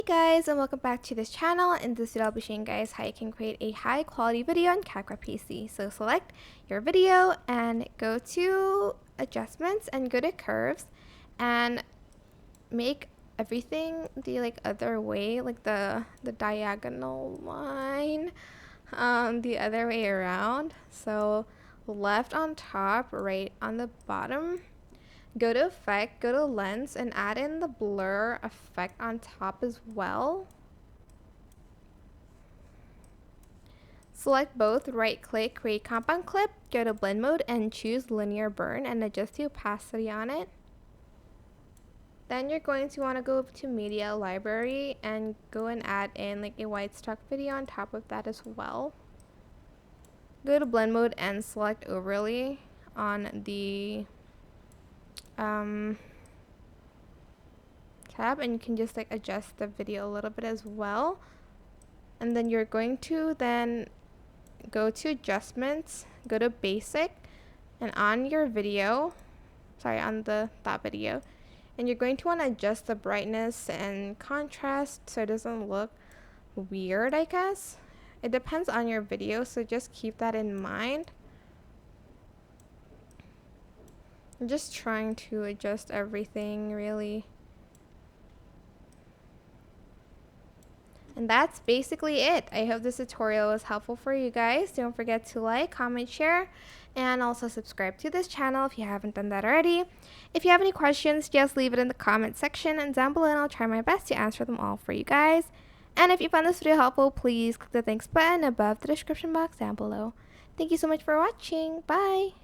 Hey guys, and welcome back to this channel. In this video I'll be showing you guys how you can create a high quality video on CapCut PC. So select your video and go to adjustments and go to curves and make everything the other way, like the diagonal line the other way around. So left on top, right on the bottom. Go to effect, go to lens, and add in the blur effect on top as well. Select both, right click, create compound clip, go to blend mode and choose linear burn and adjust the opacity on it. Then you're going to want to go to media library and go and add in like a white stock video on top of that as well. Go to blend mode and select overlay on the tab, and you can just like adjust the video a little bit as well. And then you're going to then go to adjustments, go to basic, and on your video, on that video, and you're going to want to adjust the brightness and contrast so it doesn't look weird, I guess. It depends on your video, so just keep that in mind. I'm just trying to adjust everything really. And that's basically it. I hope this tutorial was helpful for you guys. Don't forget to like, comment, share, and also subscribe to this channel if you haven't done that already. If you have any questions, just leave it in the comment section and down below, and I'll try my best to answer them all for you guys. And if you found this video helpful, please click the thanks button above the description box down below. Thank you so much for watching. Bye!